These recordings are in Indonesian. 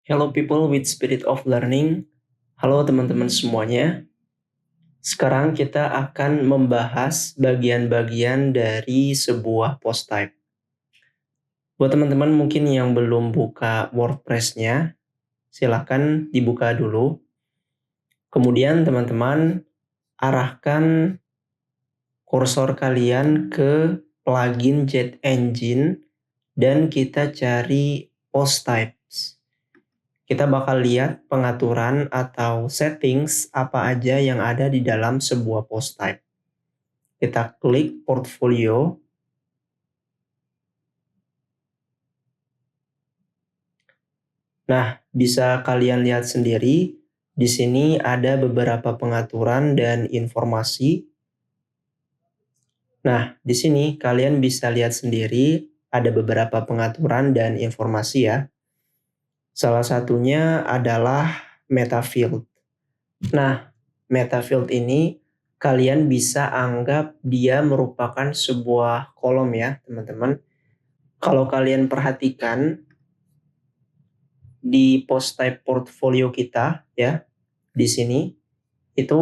Hello people with spirit of learning. Halo teman-teman semuanya. Sekarang kita akan membahas bagian-bagian dari sebuah post type. Buat teman-teman mungkin yang belum buka WordPress-nya, silahkan dibuka dulu. Kemudian teman-teman arahkan kursor kalian ke plugin Jet Engine dan kita cari post types. Kita bakal lihat pengaturan atau settings apa aja yang ada di dalam sebuah post type. Kita klik portfolio. Nah, bisa kalian lihat sendiri, di sini ada beberapa pengaturan dan informasi. Nah, di sini kalian bisa lihat sendiri ada beberapa pengaturan dan informasi ya. Salah satunya adalah meta field. Nah, meta field ini kalian bisa anggap dia merupakan sebuah kolom ya, teman-teman. Kalau kalian perhatikan di post type portfolio kita ya, di sini itu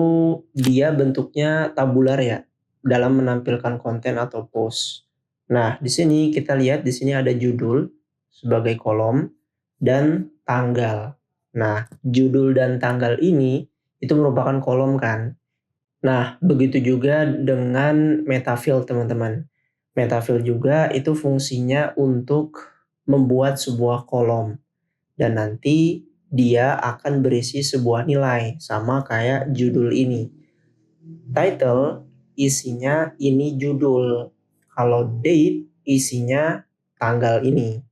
dia bentuknya tabular ya dalam menampilkan konten atau post. Nah, di sini kita lihat di sini ada judul sebagai kolom dan tanggal. Nah, judul dan tanggal ini itu merupakan kolom kan. Nah, begitu juga dengan metafield teman-teman. Metafield juga itu fungsinya untuk membuat sebuah kolom. Dan nanti dia akan berisi sebuah nilai sama kayak judul ini. Title isinya ini judul. Kalau date isinya tanggal ini.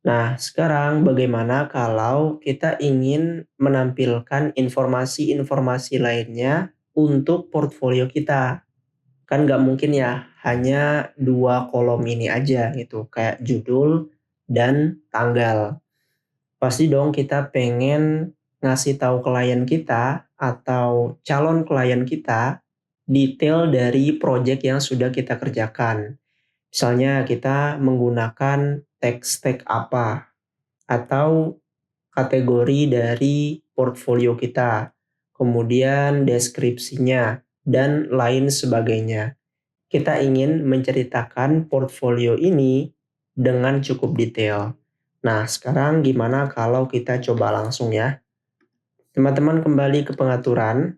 Nah, sekarang bagaimana kalau kita ingin menampilkan informasi-informasi lainnya untuk portfolio kita? Kan nggak mungkin ya hanya dua kolom ini aja gitu, kayak judul dan tanggal. Pasti dong kita pengen ngasih tahu klien kita atau calon klien kita detail dari project yang sudah kita kerjakan. Misalnya kita menggunakan tech stack apa atau kategori dari portfolio kita, kemudian deskripsinya, dan lain sebagainya. Kita ingin menceritakan portfolio ini dengan cukup detail. Nah, sekarang gimana kalau kita coba langsung ya? Teman-teman kembali ke pengaturan,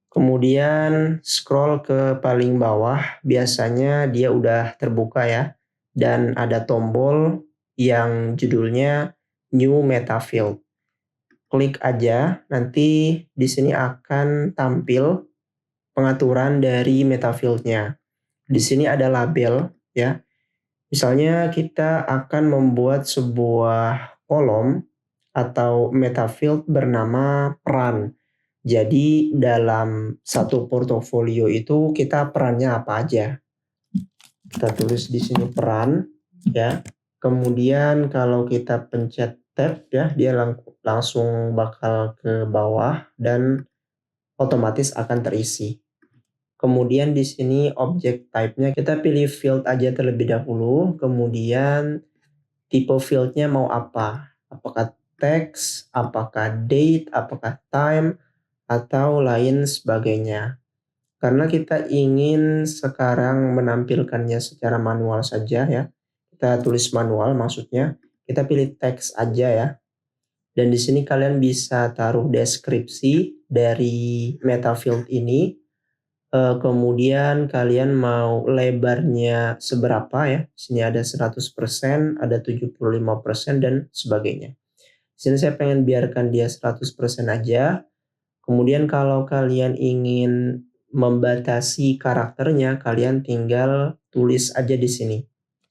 kemudian scroll ke paling bawah, biasanya dia udah terbuka ya, dan ada tombol yang judulnya New Meta Field. Klik aja, nanti di sini akan tampil pengaturan dari meta field-nya. Di sini ada label ya. Misalnya kita akan membuat sebuah kolom atau meta field bernama peran. Jadi dalam satu portofolio itu kita perannya apa aja. Kita tulis di sini peran ya. Kemudian kalau kita pencet tab ya, dia langsung bakal ke bawah dan otomatis akan terisi. Kemudian di sini object type-nya kita pilih field aja terlebih dahulu, kemudian tipe field-nya mau apa? Apakah text, apakah date, apakah time, atau lain sebagainya. Karena kita ingin sekarang menampilkannya secara manual saja ya. Kita tulis manual maksudnya, kita pilih text aja ya. Dan di sini kalian bisa taruh deskripsi dari meta field ini. Kemudian kalian mau lebarnya seberapa ya. Di sini ada 100%, ada 75% dan sebagainya. Di sini saya pengen biarkan dia 100% aja. Kemudian kalau kalian ingin membatasi karakternya, kalian tinggal tulis aja di sini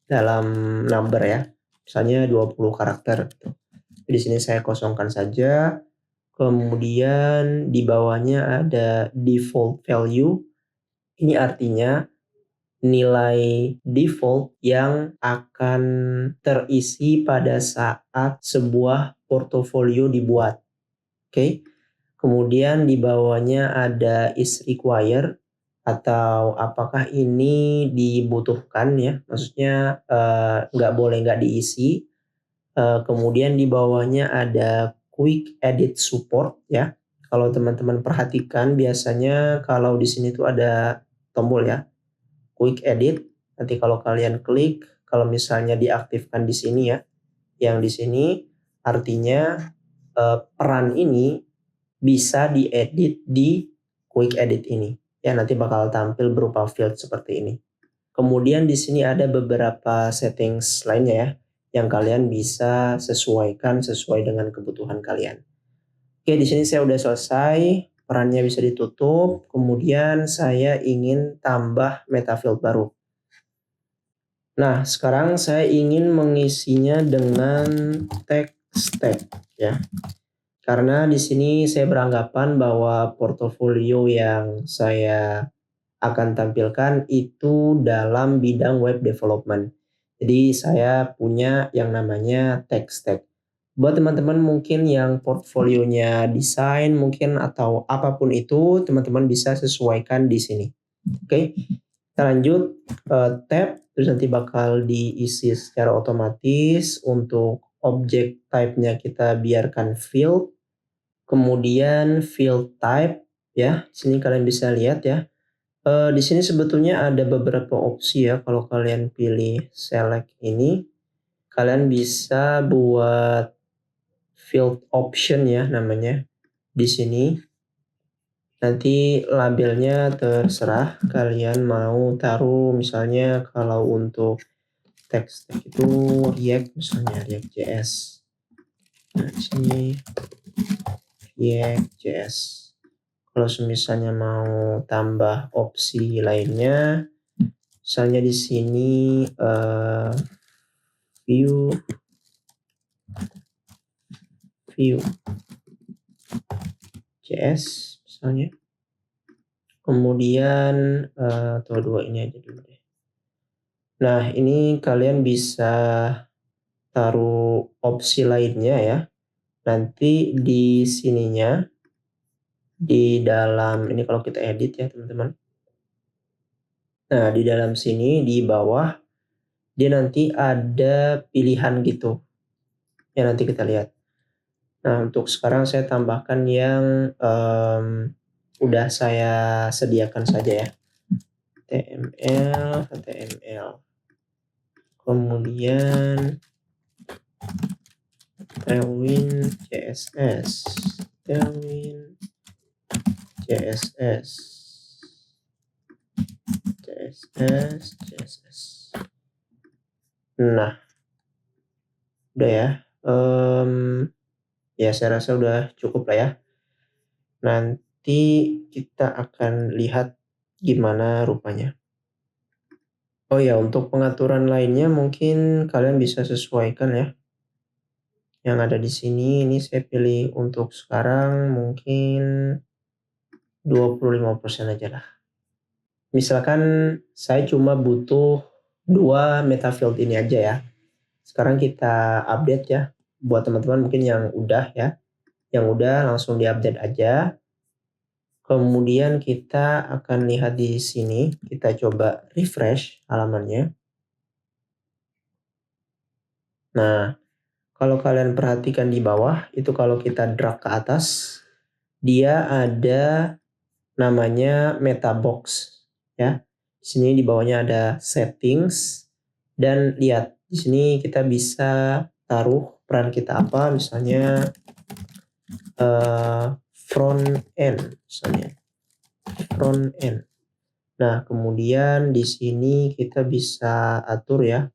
dalam number ya. Misalnya 20 karakter gitu. Di sini saya kosongkan saja. Kemudian di bawahnya ada default value. Ini artinya nilai default yang akan terisi pada saat sebuah portofolio dibuat. Oke. Kemudian di bawahnya ada is required atau apakah ini dibutuhkan ya. Maksudnya nggak boleh nggak diisi. Kemudian di bawahnya ada quick edit support ya. Kalau teman-teman perhatikan biasanya kalau di sini tuh ada tombol ya, quick edit. Nanti kalau kalian klik, kalau misalnya diaktifkan di sini ya, yang di sini artinya peran ini bisa diedit di quick edit ini. Ya, nanti bakal tampil berupa field seperti ini. Kemudian di sini ada beberapa settings lainnya ya, yang kalian bisa sesuaikan sesuai dengan kebutuhan kalian. Oke, di sini saya udah selesai, perannya bisa ditutup, kemudian saya ingin tambah meta field baru. Nah, sekarang saya ingin mengisinya dengan text tag ya. Karena di sini saya beranggapan bahwa portofolio yang saya akan tampilkan itu dalam bidang web development. Jadi saya punya yang namanya text tag. Buat teman-teman mungkin yang portfolionya desain mungkin atau apapun itu, teman-teman bisa sesuaikan di sini. Oke, kita lanjut tab, terus nanti bakal diisi secara otomatis. Untuk object type-nya kita biarkan field. Kemudian field type ya, sini kalian bisa lihat ya. Di sini sebetulnya ada beberapa opsi ya, kalau kalian pilih select ini, kalian bisa buat field option ya namanya, di sini. Nanti labelnya terserah kalian mau taruh misalnya kalau untuk text tag itu React misalnya React.js. Nah, di sini React.js. Kalau misalnya mau tambah opsi lainnya, misalnya di sini view JS misalnya. Kemudian atau dua ini aja dulu deh. Nah, ini kalian bisa taruh opsi lainnya ya. Nanti di sininya di dalam ini kalau kita edit ya, teman-teman. Nah, di dalam sini di bawah dia nanti ada pilihan gitu. Ya nanti kita lihat. Nah, untuk sekarang saya tambahkan yang udah saya sediakan saja ya. HTML. Kemudian Tailwind CSS. Nah, udah ya. Ya saya rasa udah cukup lah ya. Nanti kita akan lihat gimana rupanya. Oh ya, untuk pengaturan lainnya mungkin kalian bisa sesuaikan ya. Yang ada di sini, ini saya pilih untuk sekarang mungkin 25% aja lah. Misalkan saya cuma butuh 2 meta field ini aja ya. Sekarang kita update ya. Buat teman-teman mungkin yang udah ya. Yang udah langsung diupdate aja. Kemudian kita akan lihat di sini, kita coba refresh halamannya. Nah, kalau kalian perhatikan di bawah, itu kalau kita drag ke atas, dia ada namanya meta box ya. Di sini di bawahnya ada settings dan lihat di sini kita bisa taruh peran kita apa, misalnya front end misalnya. Front end. Nah, kemudian di sini kita bisa atur ya.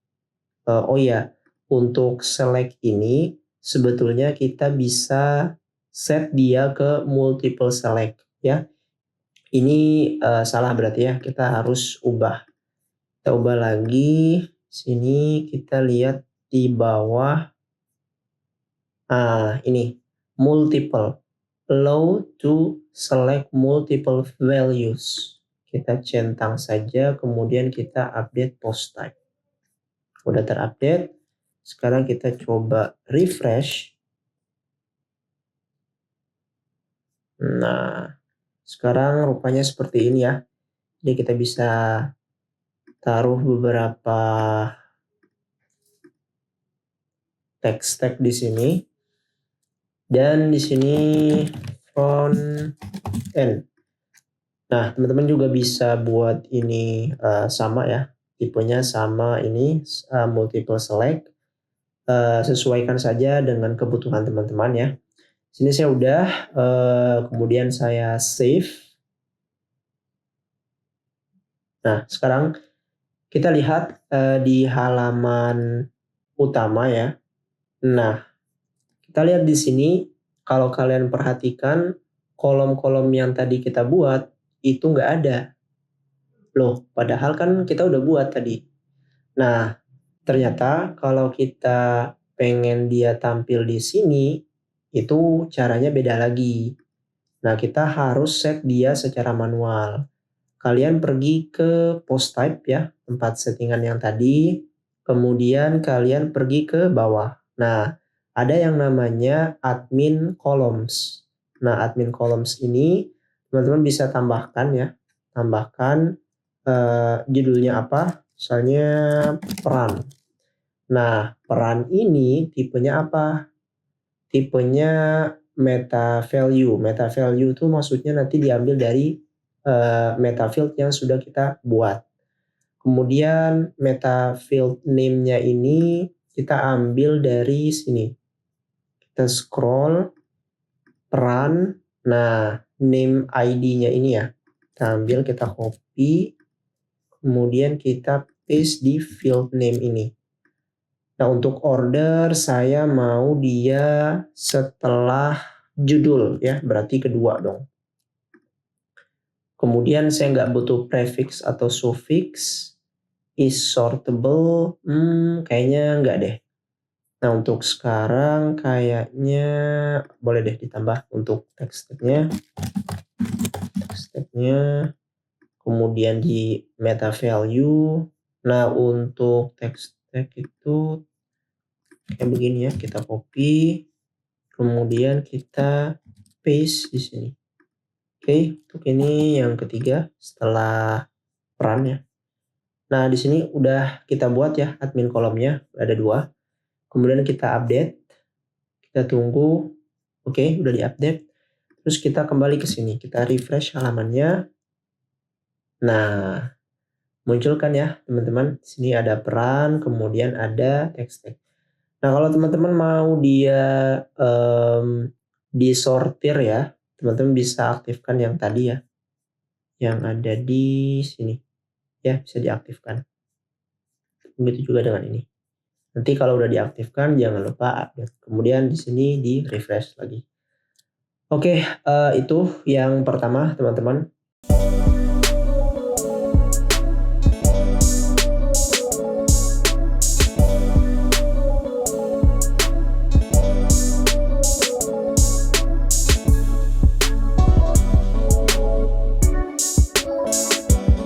Oh ya, untuk select ini sebetulnya kita bisa set dia ke multiple select ya. Ini salah berarti ya, kita harus ubah. Kita ubah lagi. Sini kita lihat di bawah. Ini multiple. Allow to select multiple values. Kita centang saja, kemudian kita update post type. Udah terupdate. Sekarang kita coba refresh. Nah, sekarang rupanya seperti ini ya. Jadi kita bisa taruh beberapa text tag di sini. Dan di sini front end. Nah, teman-teman juga bisa buat ini sama ya. Tipenya sama ini multiple select. Sesuaikan saja dengan kebutuhan teman-teman ya. Sini saya udah, kemudian saya save. Nah, sekarang kita lihat di halaman utama ya. Nah, kita lihat di sini, kalau kalian perhatikan kolom-kolom yang tadi kita buat itu nggak ada. Loh, padahal kan kita udah buat tadi. Nah, ternyata kalau kita pengen dia tampil di sini, itu caranya beda lagi. Nah, kita harus set dia secara manual. Kalian pergi ke post type ya, tempat settingan yang tadi. Kemudian kalian pergi ke bawah. Nah, ada yang namanya admin columns. Nah, admin columns ini teman-teman bisa tambahkan ya. Tambahkan judulnya apa? Misalnya peran. Nah, peran ini tipenya apa? Tipenya meta value. Meta value itu maksudnya nanti diambil dari meta field yang sudah kita buat. Kemudian meta field name-nya ini kita ambil dari sini. Kita scroll peran. Nah, name ID-nya ini ya. Kita ambil, kita copy. Kemudian kita paste di field name ini. Nah, untuk order saya mau dia setelah judul ya, berarti kedua dong. Kemudian saya nggak butuh prefix atau suffix. Is sortable, kayaknya nggak deh. Nah, untuk sekarang kayaknya boleh deh ditambah untuk text tag-nya. Text tag-nya. Kemudian di meta value. Nah, untuk text tag itu kayak begini ya, kita copy. Kemudian kita paste di sini. Oke, untuk ini yang ketiga setelah peran ya. Nah, di sini udah kita buat ya admin kolomnya, ada 2. Kemudian kita update, kita tunggu, oke, udah diupdate. Terus kita kembali ke sini, kita refresh halamannya. Nah, muncul kan ya teman-teman, di sini ada peran, kemudian ada text tag. Nah, kalau teman-teman mau dia disortir ya, teman-teman bisa aktifkan yang tadi ya, yang ada di sini. Ya, bisa diaktifkan. Begitu juga dengan ini. Nanti kalau udah diaktifkan jangan lupa update. Kemudian di sini di refresh lagi. Oke, itu yang pertama teman-teman.